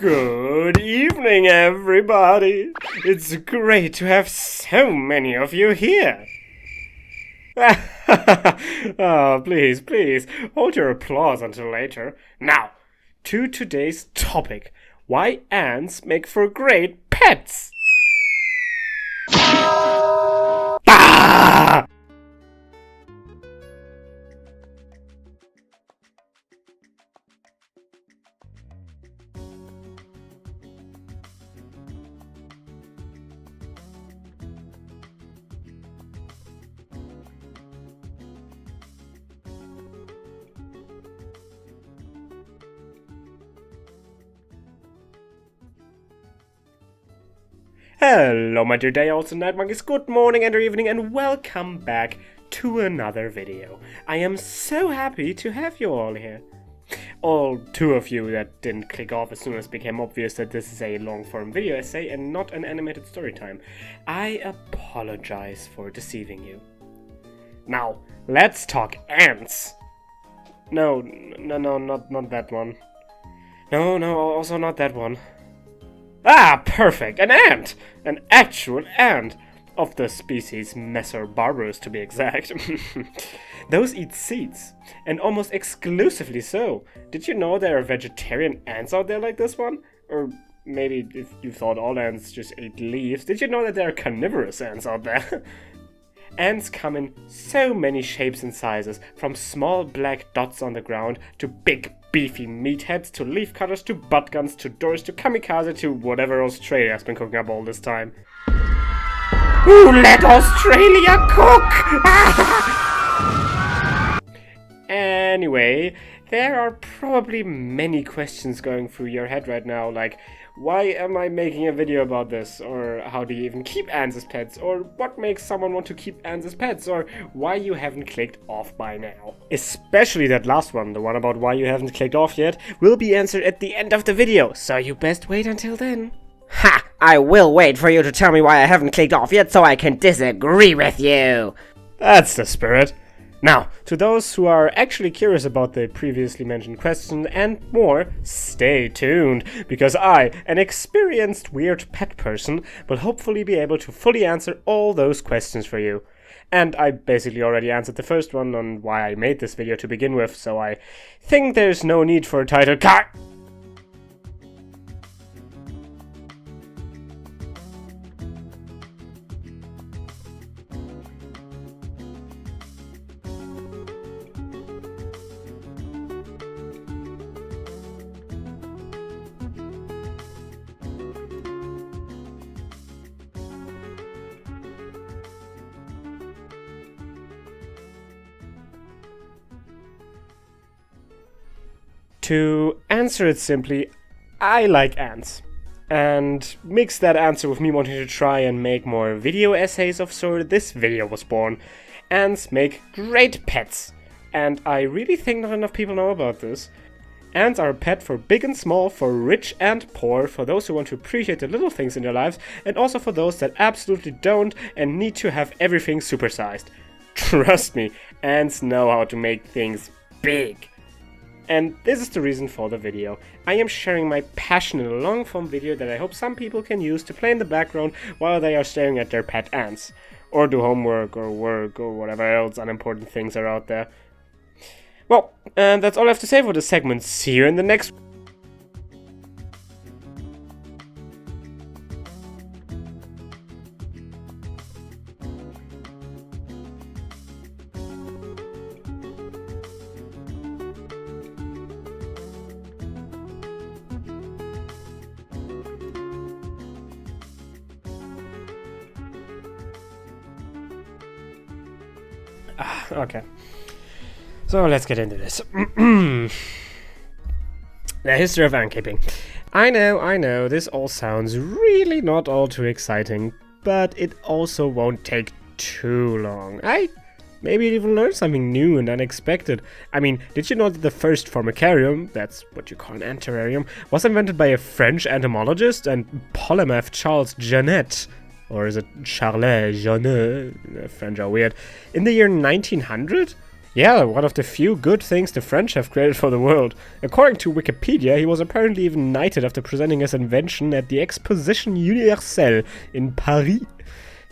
Good evening, everybody. It's great to have so many of you here. Oh, please, hold your applause until later. Now, to today's topic. Why ants make for great pets. Ah! Hello my dear day owls and night monkeys, good morning and evening and welcome back to another video. I am so happy to have you all here. All two of you that didn't click off as soon as it became obvious that this is a long form video essay and not an animated story time. I apologize for deceiving you. Now, let's talk ants. No, not that one. No, also not that one. Ah, perfect! An ant! An actual ant! Of the species Mesobarbarus, to be exact. Those eat seeds, and almost exclusively so. Did you know there are vegetarian ants out there like this one? Or maybe if you thought all ants just ate leaves, did you know that there are carnivorous ants out there? Ants come in so many shapes and sizes, from small black dots on the ground to big beefy meatheads to leafcutters to butt guns to doors to kamikaze to whatever Australia has been cooking up all this time. Who let Australia cook? Anyway, there are probably many questions going through your head right now, like, why am I making a video about this? Or how do you even keep ants as pets? Or what makes someone want to keep ants as pets? Or why you haven't clicked off by now? Especially that last one, the one about why you haven't clicked off yet, will be answered at the end of the video, so you best wait until then. Ha! I will wait for you to tell me why I haven't clicked off yet so I can disagree with you! That's the spirit. Now, to those who are actually curious about the previously mentioned question and more, stay tuned, because I, an experienced weird pet person, will hopefully be able to fully answer all those questions for you. And I basically already answered the first one on why I made this video to begin with, so I think there's no need for a title card. To answer it simply, I like ants. And mix that answer with me wanting to try and make more video essays of sort, this video was born. Ants make great pets. And I really think not enough people know about this. Ants are a pet for big and small, for rich and poor, for those who want to appreciate the little things in their lives, and also for those that absolutely don't and need to have everything supersized. Trust me, ants know how to make things big. And this is the reason for the video. I am sharing my passion in a long form video that I hope some people can use to play in the background while they are staring at their pet ants. Or do homework or work or whatever else unimportant things are out there. Well, that's all I have to say for this segment. See you in the next one. Okay, so let's get into this. The history of ant keeping. I know, this all sounds really not all too exciting, but it also won't take too long. Maybe you'll even learn something new and unexpected. I mean, did you know that the first formicarium, that's what you call an ant terrarium, was invented by a French entomologist and polymath Charles Jeannet? Or is it Charles Jeannet? French are weird. In the year 1900? Yeah, one of the few good things the French have created for the world. According to Wikipedia, he was apparently even knighted after presenting his invention at the Exposition Universelle in Paris.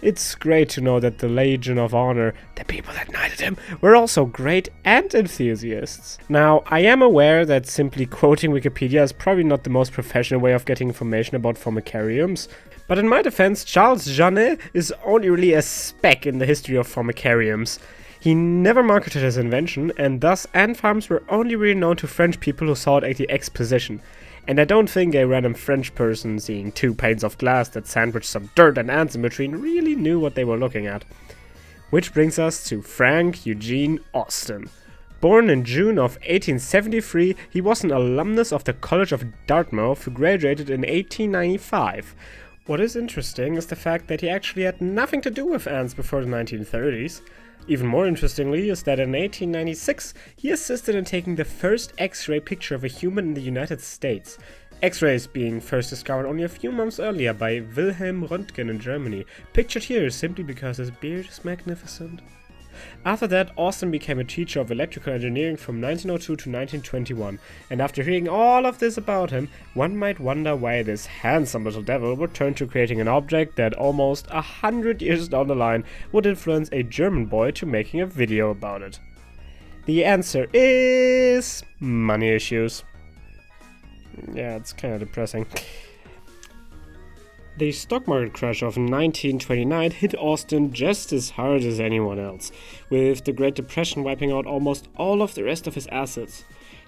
It's great to know that the Legion of Honor, the people that knighted him, were also great ant enthusiasts. Now, I am aware that simply quoting Wikipedia is probably not the most professional way of getting information about formicariums, but in my defense, Charles Jeannet is only really a speck in the history of formicariums. He never marketed his invention, and thus ant farms were only really known to French people who saw it at the Exposition. And I don't think a random French person seeing 2 panes of glass that sandwiched some dirt and ants in between really knew what they were looking at. Which brings us to Frank Eugene Austin. Born in June of 1873, he was an alumnus of the College of Dartmouth who graduated in 1895. What is interesting is the fact that he actually had nothing to do with ants before the 1930s. Even more interestingly is that in 1896 he assisted in taking the first X-ray picture of a human in the United States. X-rays being first discovered only a few months earlier by Wilhelm Röntgen in Germany, pictured here simply because his beard is magnificent. After that, Austin became a teacher of electrical engineering from 1902 to 1921, and after hearing all of this about him, one might wonder why this handsome little devil would turn to creating an object that almost 100 years down the line would influence a German boy to making a video about it. The answer is money issues. Yeah, it's kind of depressing. The stock market crash of 1929 hit Austin just as hard as anyone else, with the Great Depression wiping out almost all of the rest of his assets.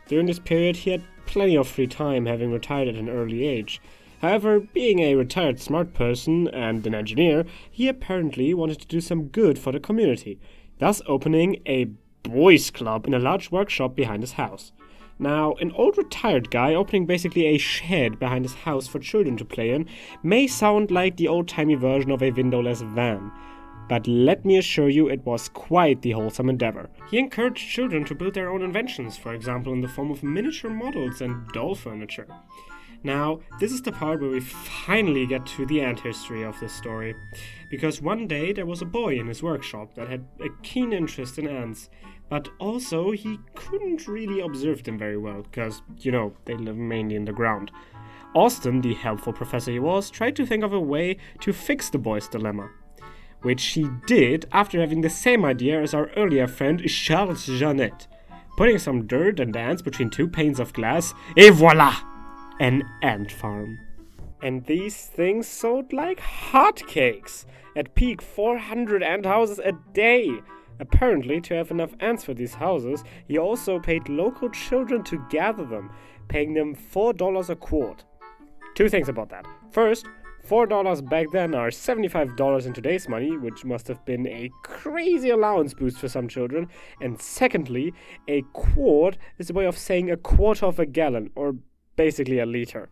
During this period, he had plenty of free time, having retired at an early age. However, being a retired smart person and an engineer, he apparently wanted to do some good for the community, thus opening a boys' club in a large workshop behind his house. Now, an old retired guy opening basically a shed behind his house for children to play in may sound like the old-timey version of a windowless van, but let me assure you it was quite the wholesome endeavor. He encouraged children to build their own inventions, for example in the form of miniature models and doll furniture. Now, this is the part where we finally get to the ant history of this story, because one day there was a boy in his workshop that had a keen interest in ants, but also he couldn't really observe them very well, because, you know, they live mainly in the ground. Austin, the helpful professor he was, tried to think of a way to fix the boy's dilemma, which he did after having the same idea as our earlier friend Charles Jeannet, putting some dirt and ants between 2 panes of glass, et voila! An ant farm. And these things sold like hotcakes. At peak, 400 ant houses a day. Apparently, to have enough ants for these houses, he also paid local children to gather them, paying them $4 a quart. 2 things about that. First, $4 back then are $75 in today's money, which must have been a crazy allowance boost for some children. And secondly, a quart is a way of saying a quarter of a gallon, or basically a liter.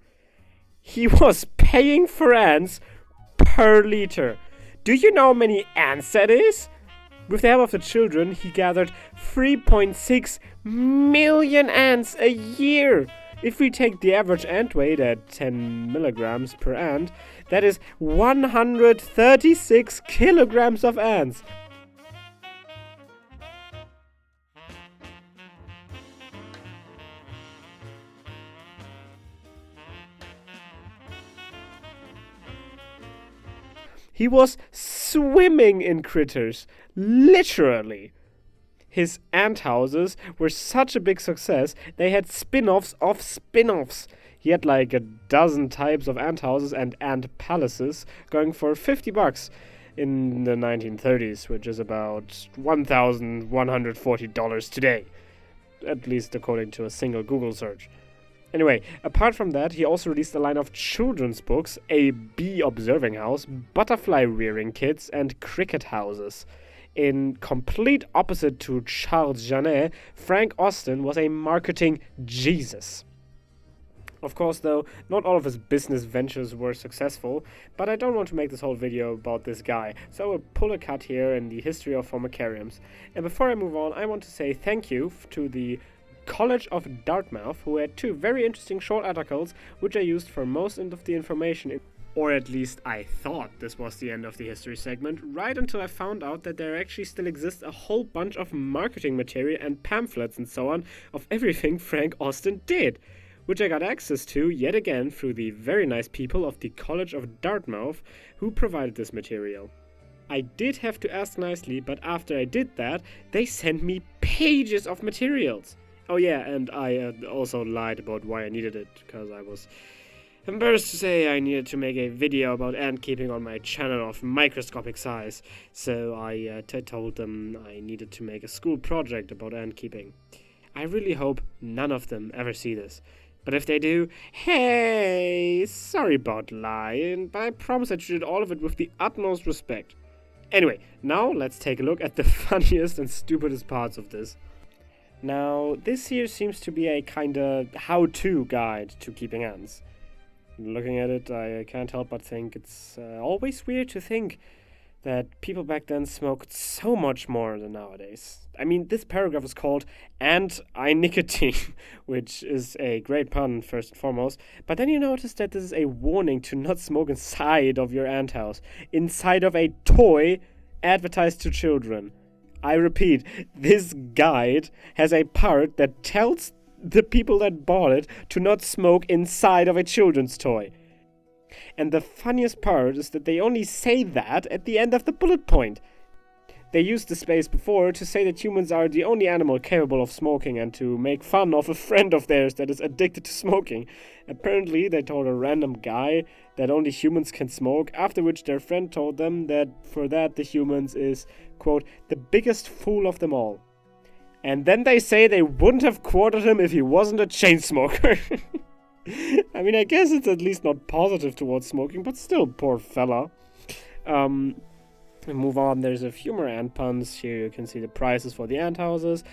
He was paying for ants per liter. Do you know how many ants that is? With the help of the children, he gathered 3.6 million ants a year. If we take the average ant weight at 10 milligrams per ant, that is 136 kilograms of ants. He was swimming in critters, literally. His ant houses were such a big success, they had spin-offs of spin-offs. He had like a dozen types of ant houses and ant palaces going for $50 in the 1930s, which is about $1,140 today, at least according to a single Google search. Anyway, apart from that, he also released a line of children's books, a bee observing house, butterfly rearing kits, and cricket houses. In complete opposite to Charles Jeannet, Frank Austin was a marketing Jesus. Of course, though, not all of his business ventures were successful, but I don't want to make this whole video about this guy, so I will pull a cut here in the history of formicariums. And before I move on, I want to say thank you to the College of Dartmouth, who had 2 very interesting short articles, which I used for most of the information Or at least I thought this was the end of the history segment, right until I found out that there actually still exists a whole bunch of marketing material and pamphlets and so on of everything Frank Austin did, which I got access to yet again through the very nice people of the College of Dartmouth who provided this material. I did have to ask nicely, but after I did that, they sent me pages of materials. Oh yeah, and I also lied about why I needed it, because I was embarrassed to say I needed to make a video about ant keeping on my channel of microscopic size, so I told them I needed to make a school project about ant keeping. I really hope none of them ever see this. But if they do, hey, sorry about lying, but I promise I treated all of it with the utmost respect. Anyway, now let's take a look at the funniest and stupidest parts of this. Now, this here seems to be a kinda how-to guide to keeping ants. Looking at it, I can't help but think it's always weird to think that people back then smoked so much more than nowadays. I mean, this paragraph is called Ant-I-Nicotine, which is a great pun, first and foremost. But then you notice that this is a warning to not smoke inside of your ant house, inside of a toy advertised to children. I repeat, this guide has a part that tells the people that bought it to not smoke inside of a children's toy. And the funniest part is that they only say that at the end of the bullet point. They used the space before to say that humans are the only animal capable of smoking and to make fun of a friend of theirs that is addicted to smoking. Apparently, they told a random guy that only humans can smoke, after which their friend told them that for that the humans is, quote, the biggest fool of them all. And then they say they wouldn't have quartered him if he wasn't a chain smoker. I mean, I guess it's at least not positive towards smoking, but still, poor fella. Move on, there's a few more ant puns. Here you can see the prices for the ant houses.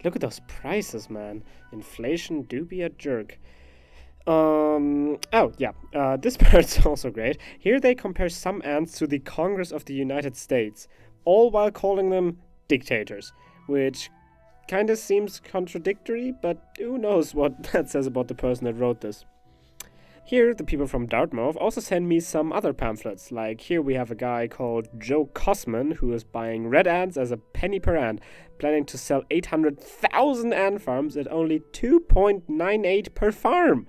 Look at those prices, man. Inflation do be a jerk. This part's also great. Here they compare some ants to the Congress of the United States, all while calling them dictators, which kind of seems contradictory, but who knows what that says about the person that wrote this. Here, the people from Dartmouth also send me some other pamphlets. Like, here we have a guy called Joe Cosman, who is buying red ants as a penny per ant, planning to sell 800,000 ant farms at only $2.98 per farm.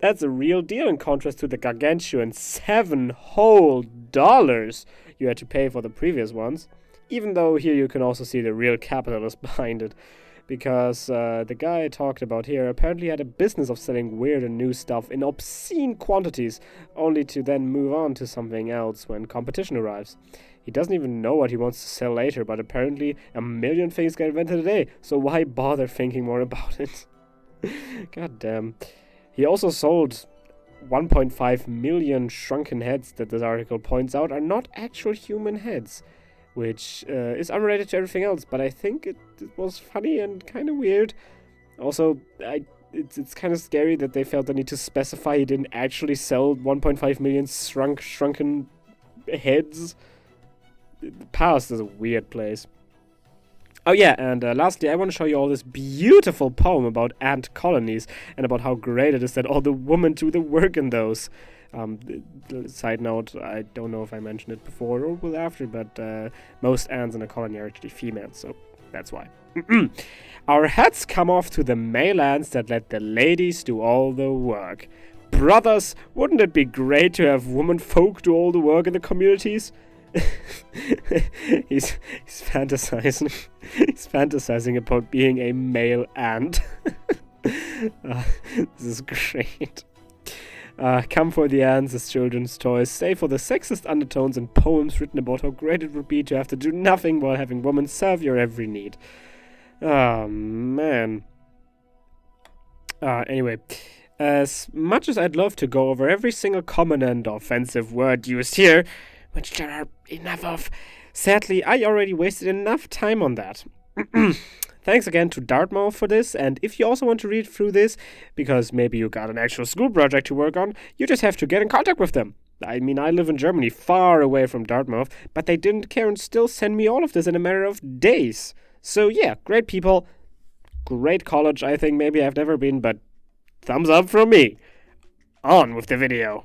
That's a real deal in contrast to the gargantuan $7 whole you had to pay for the previous ones. Even though here you can also see the real capitalist behind it. Because the guy I talked about here apparently had a business of selling weird and new stuff in obscene quantities, only to then move on to something else when competition arrives. He doesn't even know what he wants to sell later, but apparently a million things get invented a day, so why bother thinking more about it? God damn. He also sold 1.5 million shrunken heads that this article points out are not actual human heads, which is unrelated to everything else, but I think it was funny and kind of weird. Also, it's kind of scary that they felt the need to specify he didn't actually sell 1.5 million shrunken heads. The past is a weird place. Oh yeah, and lastly, I want to show you all this beautiful poem about ant colonies and about how great it is that all the women do the work in those. Side note, I don't know if I mentioned it before or will after, but most ants in a colony are actually female, so that's why. Our hats come off to the male ants that let the ladies do all the work. Brothers, wouldn't it be great to have women folk do all the work in the communities? he's fantasizing. He's fantasizing about being a male ant. This is great. Come for the ants as children's toys, save for the sexist undertones and poems written about how great it would be to have to do nothing while having women serve your every need. Oh, man. Anyway, as much as I'd love to go over every single common and offensive word used here, which there are enough of, sadly, I already wasted enough time on that. Thanks again to Dartmouth for this, and if you also want to read through this, because maybe you got an actual school project to work on, you just have to get in contact with them. I mean, I live in Germany, far away from Dartmouth, but they didn't care and still send me all of this in a matter of days. So yeah, great people, great college, I think maybe I've never been, but thumbs up from me. On with the video.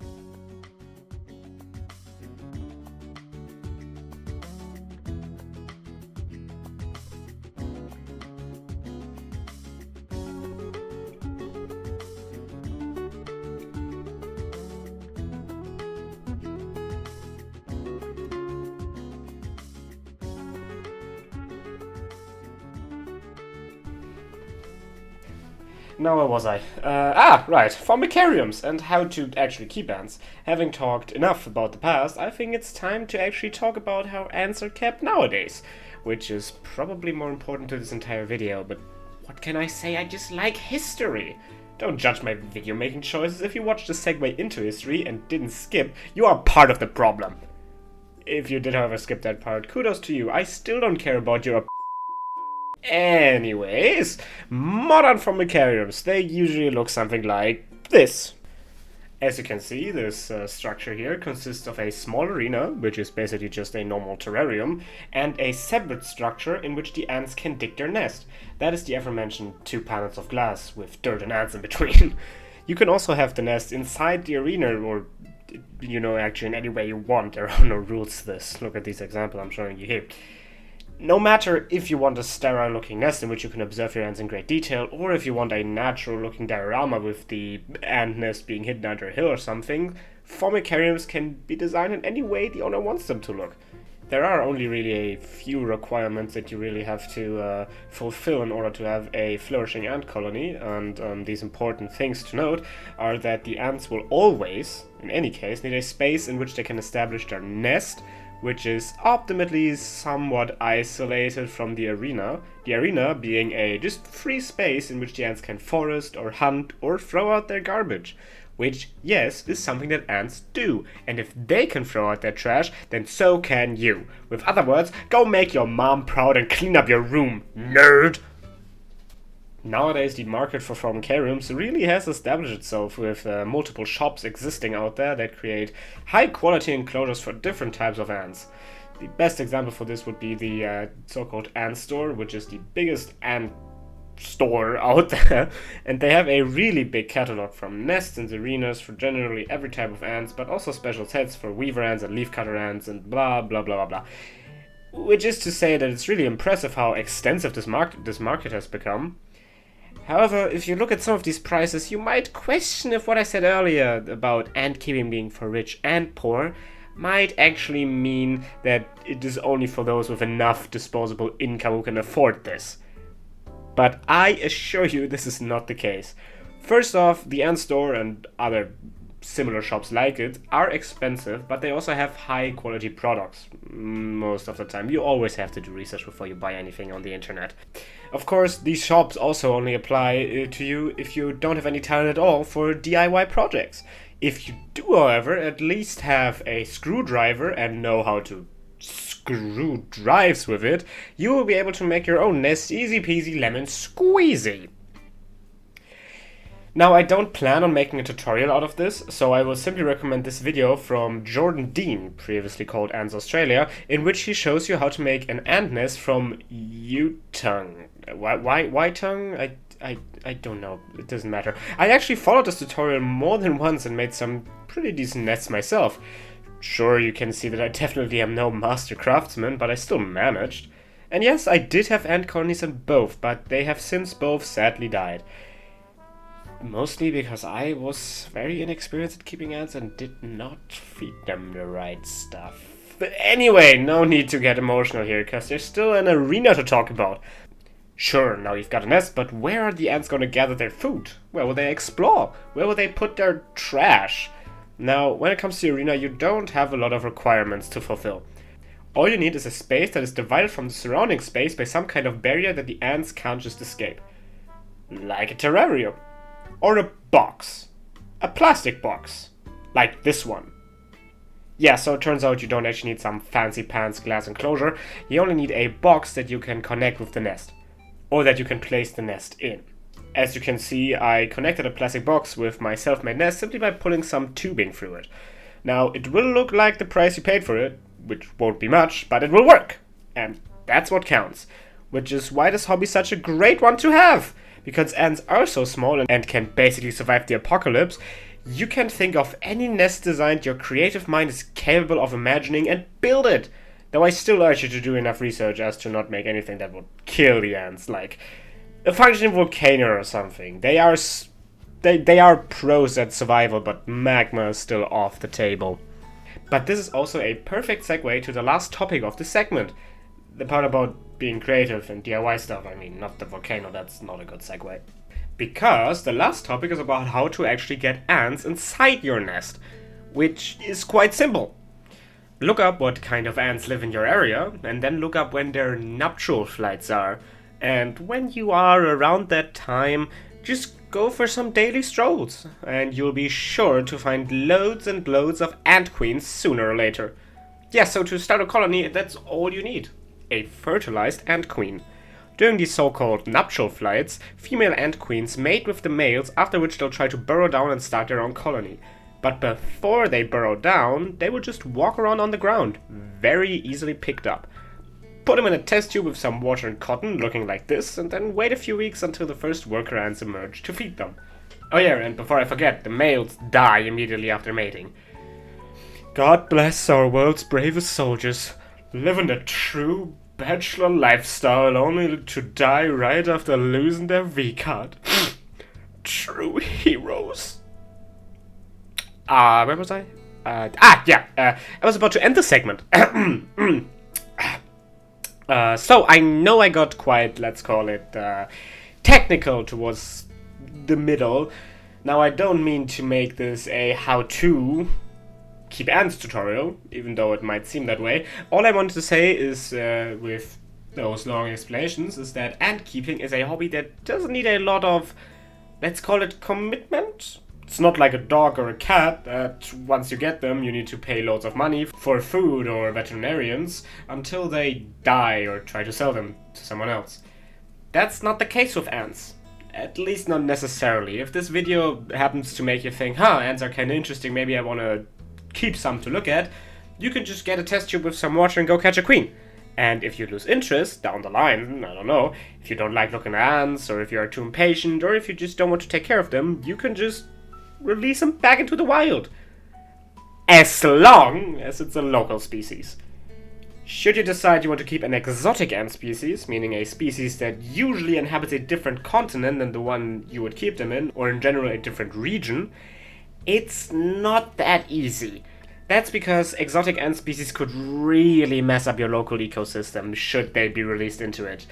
Now where was I? Right, Formicariums and how to actually keep ants. Having talked enough about the past, I think it's time to actually talk about how ants are kept nowadays, which is probably more important to this entire video, but what can I say, I just like history. Don't judge my video making choices. If you watched the segue into history and didn't skip, you are part of the problem. If you did however skip that part, kudos to you. I still don't care about your Anyways, modern Formicariums, they usually look something like this. As you can see, this structure here consists of a small arena, which is basically just a normal terrarium, and a separate structure in which the ants can dig their nest. That is the aforementioned 2 panels of glass with dirt and ants in between. You can also have the nest inside the arena, or actually in any way you want. There are no rules to this. Look at this example I'm showing you here. No matter if you want a sterile looking nest in which you can observe your ants in great detail, or if you want a natural looking diorama with the ant nest being hidden under a hill or something, Formicariums can be designed in any way the owner wants them to look. There are only really a few requirements that you really have to fulfill in order to have a flourishing ant colony, and these important things to note are that the ants will always, in any case, need a space in which they can establish their nest, which is optimally somewhat isolated from the arena being a just free space in which the ants can forest or hunt or throw out their garbage. Which, yes, is something that ants do, and if they can throw out their trash, then so can you. With other words, go make your mom proud and clean up your room, nerd! Nowadays, the market for Formicariums really has established itself with multiple shops existing out there that create high-quality enclosures for different types of ants. The best example for this would be the so-called Ant Store, which is the biggest ant store out there, and they have a really big catalog from nests and arenas for generally every type of ants, but also special sets for weaver ants and leafcutter ants and blah blah blah blah blah. Which is to say that it's really impressive how extensive this market has become. However, if you look at some of these prices, you might question if what I said earlier about ant keeping being for rich and poor might actually mean that it is only for those with enough disposable income who can afford this. But I assure you this is not the case. First off, the Ant Store and other similar shops like it are expensive, but they also have high quality products most of the time. You always have to do research before you buy anything on the internet. Of course, these shops also only apply to you if you don't have any talent at all for DIY projects. If you do, however, at least have a screwdriver and know how to screw drives with it, you will be able to make your own nest easy peasy lemon squeezy. Now, I don't plan on making a tutorial out of this, so I will simply recommend this video from Jordan Dean, previously called Ants Australia, in which he shows you how to make an ant nest from Yutong. Why tongue? I don't know, it doesn't matter. I actually followed this tutorial more than once and made some pretty decent nests myself. Sure, you can see that I definitely am no master craftsman, but I still managed. And yes, I did have ant colonies in both, but they have since both sadly died. Mostly because I was very inexperienced at keeping ants and did not feed them the right stuff. But anyway, no need to get emotional here, because there's still an arena to talk about. Sure, now you've got a nest, but where are the ants going to gather their food? Where will they explore? Where will they put their trash? Now, when it comes to the arena, you don't have a lot of requirements to fulfill. All you need is a space that is divided from the surrounding space by some kind of barrier that the ants can't just escape. Like a terrarium. Or a box. A plastic box. Like this one. Yeah, so it turns out you don't actually need some fancy pants glass enclosure. You only need a box that you can connect with the nest. Or that you can place the nest in. As you can see, I connected a plastic box with my self-made nest simply by pulling some tubing through it. Now, it will look like the price you paid for it, which won't be much, but it will work. And that's what counts. Which is why this hobby is such a great one to have. Because ants are so small and can basically survive the apocalypse, You can think of any nest design your creative mind is capable of imagining and build it. Though I still urge you to do enough research as to not make anything that would kill the ants, like a functioning volcano or something. They are pros at survival, but magma is still off the table. But this is also a perfect segue to the last topic of this segment. The part about being creative and DIY stuff. I mean, not the volcano, that's not a good segue. Because the last topic is about how to actually get ants inside your nest, which is quite simple. Look up what kind of ants live in your area, and then look up when their nuptial flights are. And when you are around that time, just go for some daily strolls, and you'll be sure to find loads and loads of ant queens sooner or later. Yeah, so to start a colony, that's all you need. A fertilized ant queen. During these so-called nuptial flights, female ant queens mate with the males, after which they'll try to burrow down and start their own colony. But before they burrow down, they will just walk around on the ground, very easily picked up. Put them in a test tube with some water and cotton, looking like this, and then wait a few weeks until the first worker ants emerge to feed them. Oh yeah, and before I forget, the males die immediately after mating. God bless our world's bravest soldiers, living the true bachelor lifestyle only to die right after losing their V-card. True heroes. Where was I? I was about to end the segment. So I know I got quite, let's call it, technical towards the middle. Now I don't mean to make this a how-to keep ants tutorial, even though it might seem that way. All I wanted to say is, with those long explanations, is that ant keeping is a hobby that doesn't need a lot of, let's call it, commitment. It's not like a dog or a cat that once you get them you need to pay loads of money for food or veterinarians until they die or try to sell them to someone else. That's not the case with ants. At least not necessarily. If this video happens to make you think, ants are kinda interesting, maybe I wanna keep some to look at, you can just get a test tube with some water and go catch a queen. And if you lose interest down the line, I don't know, if you don't like looking at ants, or if you are too impatient, or if you just don't want to take care of them, you can just release them back into the wild. As long as it's a local species. Should you decide you want to keep an exotic ant species, meaning a species that usually inhabits a different continent than the one you would keep them in, or in general a different region, it's not that easy. That's because exotic ant species could really mess up your local ecosystem should they be released into it.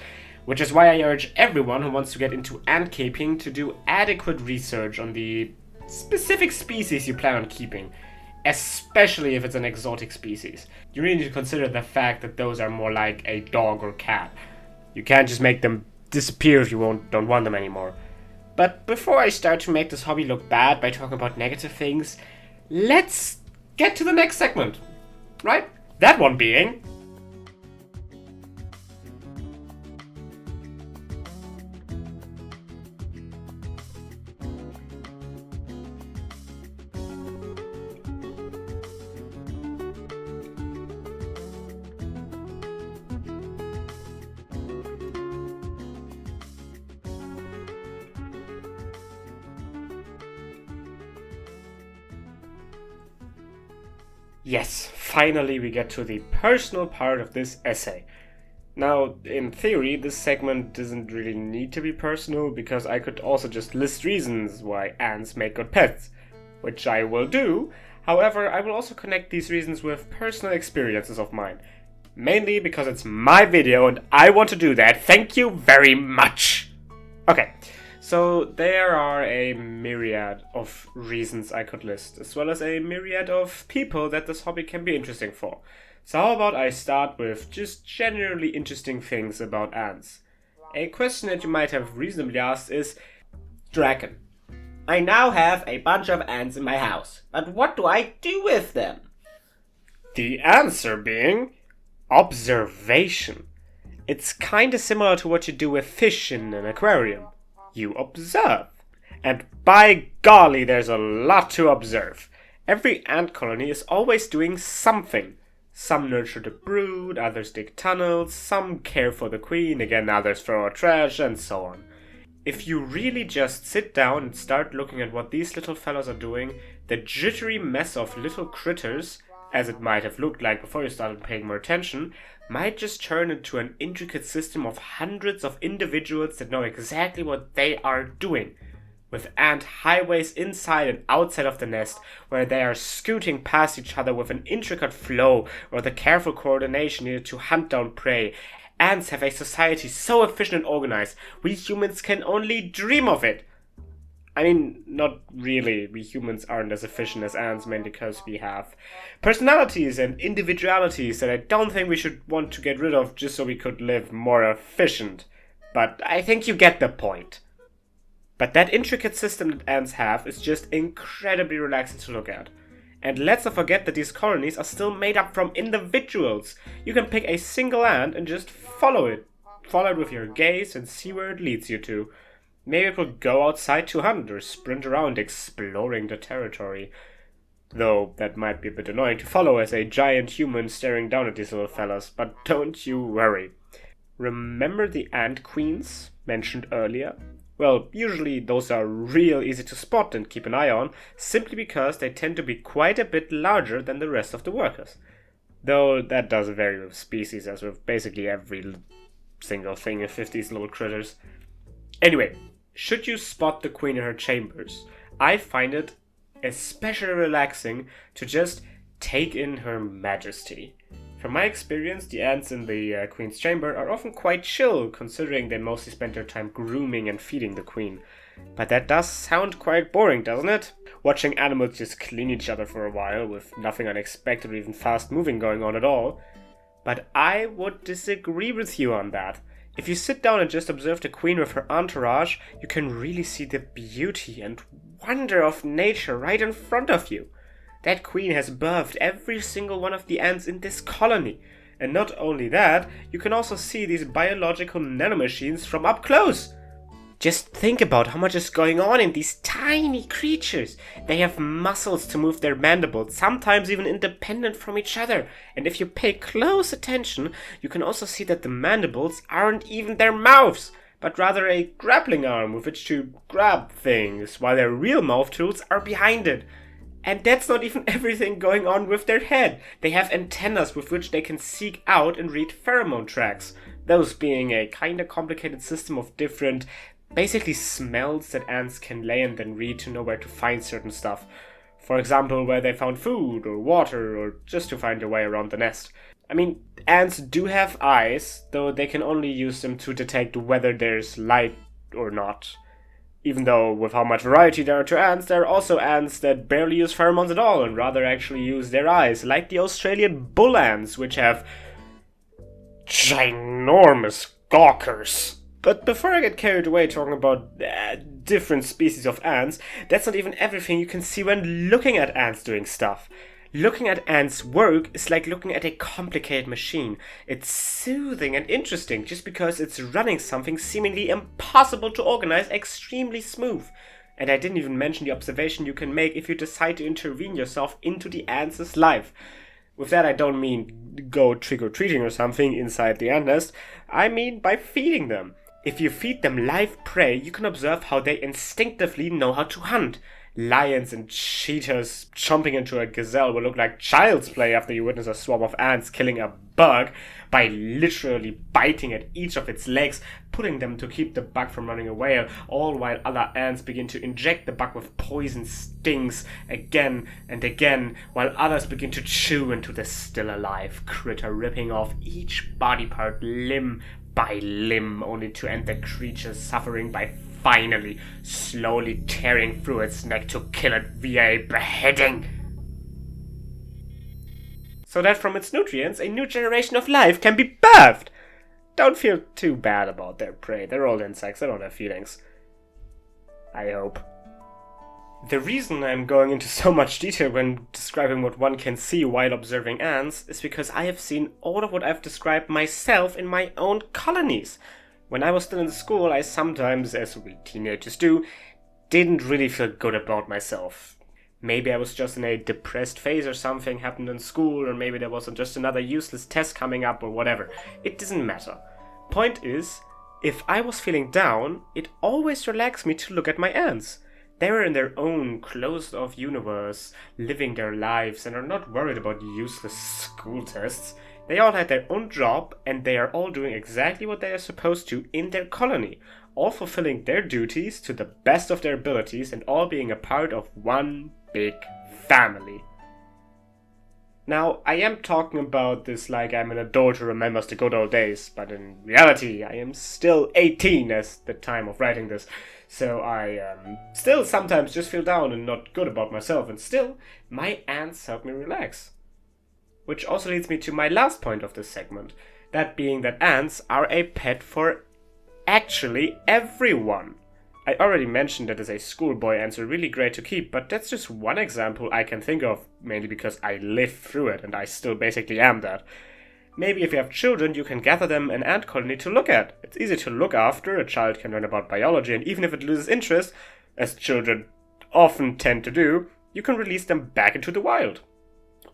Which is why I urge everyone who wants to get into ant keeping to do adequate research on the specific species you plan on keeping, especially if it's an exotic species. You really need to consider the fact that those are more like a dog or cat. You can't just make them disappear if you don't want them anymore. But before I start to make this hobby look bad by talking about negative things, let's get to the next segment, right? That one being... Yes, finally we get to the personal part of this essay. Now, in theory, this segment doesn't really need to be personal because I could also just list reasons why ants make good pets, which I will do. However, I will also connect these reasons with personal experiences of mine. Mainly because it's my video and I want to do that. Thank you very much! Okay. So there are a myriad of reasons I could list, as well as a myriad of people that this hobby can be interesting for. So how about I start with just generally interesting things about ants. A question that you might have reasonably asked is, Draken, I now have a bunch of ants in my house, but what do I do with them? The answer being, observation. It's kinda similar to what you do with fish in an aquarium. You observe. And by golly, there's a lot to observe. Every ant colony is always doing something. Some nurture the brood, others dig tunnels, some care for the queen, again others throw out trash, and so on. if you really just sit down and start looking at what these little fellows are doing, the jittery mess of little critters, as it might have looked like before you started paying more attention, might just turn into an intricate system of hundreds of individuals that know exactly what they are doing, with ant highways inside and outside of the nest, where they are scooting past each other with an intricate flow or the careful coordination needed to hunt down prey. Ants have a society so efficient and organized, we humans can only dream of it. I mean, not really. We humans aren't as efficient as ants, mainly because we have personalities and individualities that I don't think we should want to get rid of just so we could live more efficient. But I think you get the point. But that intricate system that ants have is just incredibly relaxing to look at. And let's not forget that these colonies are still made up from individuals. You can pick a single ant and just follow it. Follow it with your gaze and see where it leads you to. Maybe it will go outside to hunt or sprint around exploring the territory. Though that might be a bit annoying to follow as a giant human staring down at these little fellas, but don't you worry. Remember the ant queens mentioned earlier? Well, usually those are real easy to spot and keep an eye on, simply because they tend to be quite a bit larger than the rest of the workers. Though that does vary with species, as with basically every single thing of these little critters. Anyway, should you spot the queen in her chambers, I find it especially relaxing to just take in her majesty. From my experience, the ants in the queen's chamber are often quite chill, considering they mostly spend their time grooming and feeding the queen. But that does sound quite boring, doesn't it? Watching animals just clean each other for a while, with nothing unexpected or even fast moving going on at all. But I would disagree with you on that. If you sit down and just observe the queen with her entourage, you can really see the beauty and wonder of nature right in front of you. That queen has birthed every single one of the ants in this colony. And not only that, you can also see these biological nanomachines from up close. Just think about how much is going on in these tiny creatures. They have muscles to move their mandibles, sometimes even independent from each other. And if you pay close attention, you can also see that the mandibles aren't even their mouths, but rather a grappling arm with which to grab things, while their real mouth tools are behind it. And that's not even everything going on with their head. They have antennas with which they can seek out and read pheromone tracks, those being a kinda complicated system of different basically smells that ants can lay and then read to know where to find certain stuff. For example, where they found food or water, or just to find their way around the nest. I mean, ants do have eyes, though they can only use them to detect whether there's light or not. Even though, with how much variety there are to ants, there are also ants that barely use pheromones at all and rather actually use their eyes, like the Australian bull ants, which have ginormous gawkers. But before I get carried away talking about different species of ants, that's not even everything you can see when looking at ants doing stuff. Looking at ants work is like looking at a complicated machine. It's soothing and interesting just because it's running something seemingly impossible to organize extremely smooth. And I didn't even mention the observation you can make if you decide to intervene yourself into the ants' life. With that, I don't mean go trick-or-treating or something inside the ant nest. I mean by feeding them. If you feed them live prey, you can observe how they instinctively know how to hunt. Lions and cheetahs chomping into a gazelle will look like child's play after you witness a swarm of ants killing a bug by literally biting at each of its legs, pulling them to keep the bug from running away, all while other ants begin to inject the bug with poison stings again and again, while others begin to chew into the still alive critter, ripping off each body part limb by limb, only to end the creature's suffering by finally slowly tearing through its neck to kill it via a beheading. So that from its nutrients, a new generation of life can be birthed. Don't feel too bad about their prey. They're all insects. They don't have feelings. I hope. The reason I'm going into so much detail when describing what one can see while observing ants is because I have seen all of what I've described myself in my own colonies. When I was still in school, I sometimes, as we teenagers do, didn't really feel good about myself. Maybe I was just in a depressed phase or something happened in school, or maybe there was just another useless test coming up or whatever. It doesn't matter. Point is, If I was feeling down, it always relaxed me to look at my ants. They were in their own closed-off universe, living their lives, and are not worried about useless school tests. They all had their own job, and they are all doing exactly what they are supposed to in their colony, all fulfilling their duties to the best of their abilities and all being a part of one big family. Now, I am talking about this like I'm an adult who remembers the good old days, but in reality, I am still 18 as the time of writing this, so I still sometimes just feel down and not good about myself, and still, my ants help me relax. Which also leads me to my last point of this segment, that being that ants are a pet for actually everyone. I already mentioned that as a schoolboy, ants are really great to keep, but that's just one example I can think of, mainly because I lived through it and I still basically am that. Maybe if you have children, you can gather them an ant colony to look at. It's easy to look after, a child can learn about biology, and even if it loses interest, as children often tend to do, you can release them back into the wild.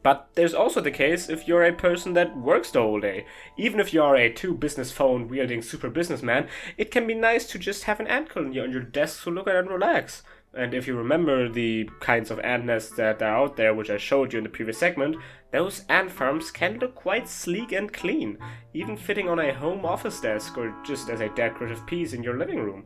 But there's also the case if you're a person that works the whole day. Even if you are a two-business phone wielding super businessman, it can be nice to just have an ant colony on your desk to look at and relax. And if you remember the kinds of ant nests that are out there, which I showed you in the previous segment, those ant farms can look quite sleek and clean, even fitting on a home office desk or just as a decorative piece in your living room.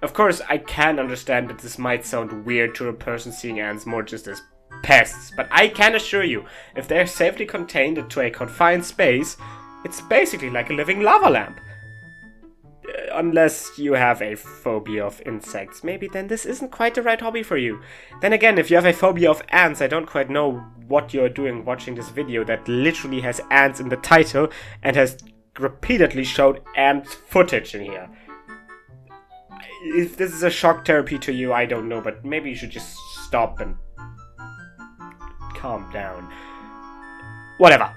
Of course, I can understand that this might sound weird to a person seeing ants more just as pests, but I can assure you, if they're safely contained into a confined space, it's basically like a living lava lamp. Unless you have a phobia of insects, maybe then this isn't quite the right hobby for you. Then again, if you have a phobia of ants, I don't quite know what you're doing watching this video that literally has ants in the title and has repeatedly showed ant footage in here. If this is a shock therapy to you, I don't know, but maybe you should just stop and calm down. Whatever.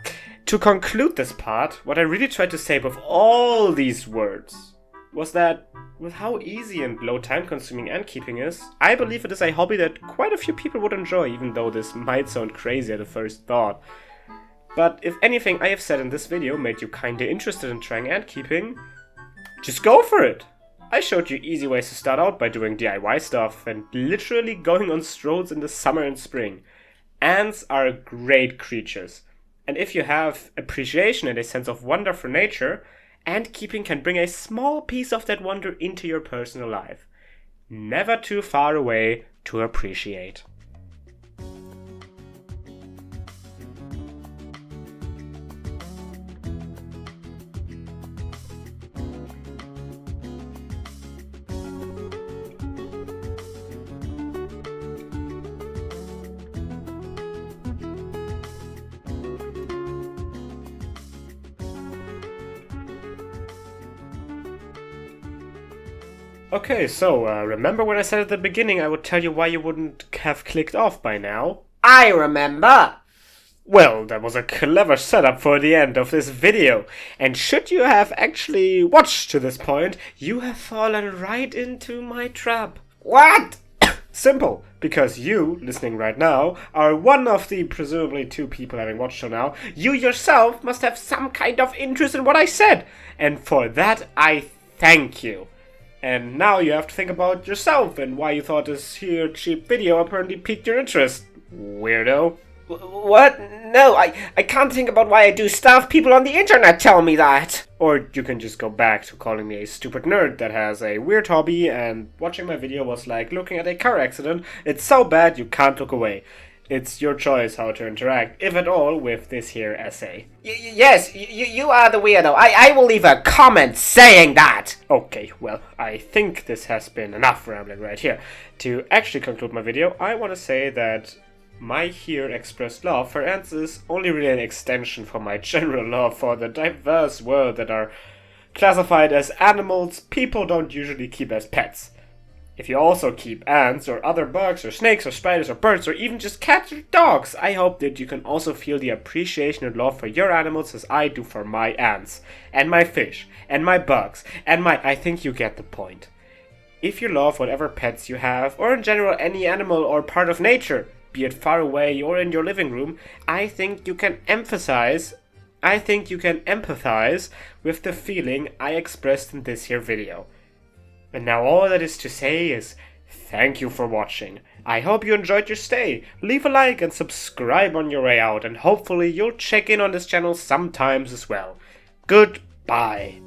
To conclude this part, what I really tried to say with all these words was that with how easy and low time consuming ant keeping is, I believe it is a hobby that quite a few people would enjoy, even though this might sound crazy at a first thought. But if anything I have said in this video made you kinda interested in trying ant keeping, just go for it! I showed you easy ways to start out by doing DIY stuff and literally going on strolls in the summer and spring. Ants are great creatures, and if you have appreciation and a sense of wonder for nature, ant keeping can bring a small piece of that wonder into your personal life. Never too far away to appreciate. Okay, so remember when I said at the beginning I would tell you why you wouldn't have clicked off by now? I remember! Well, that was a clever setup for the end of this video. And should you have actually watched to this point, you have fallen right into my trap. What? Simple, because you, listening right now, are one of the presumably two people having watched till now. You yourself must have some kind of interest in what I said. And for that, I thank you. And now you have to think about yourself and why you thought this here cheap video apparently piqued your interest. Weirdo. What? No, I can't think about why I do stuff. People on the internet tell me that. Or you can just go back to calling me a stupid nerd that has a weird hobby and watching my video was like looking at a car accident. It's so bad you can't look away. It's your choice how to interact, if at all, with this here essay. Yes, you are the weirdo. I will leave a comment saying that. Okay, well, I think this has been enough rambling right here. To actually conclude my video, I want to say that my here expressed love for ants is only really an extension for my general love for the diverse world that are classified as animals people don't usually keep as pets. If you also keep ants or other bugs or snakes or spiders or birds or even just cats or dogs, I hope that you can also feel the appreciation and love for your animals as I do for my ants, and my fish, and my bugs, and I think you get the point. If you love whatever pets you have, or in general any animal or part of nature, be it far away or in your living room, I think you can emphasize I think you can empathize with the feeling I expressed in this here video. And now all that is to say is thank you for watching. I hope you enjoyed your stay. Leave a like and subscribe on your way out, and hopefully you'll check in on this channel sometimes as well. Goodbye.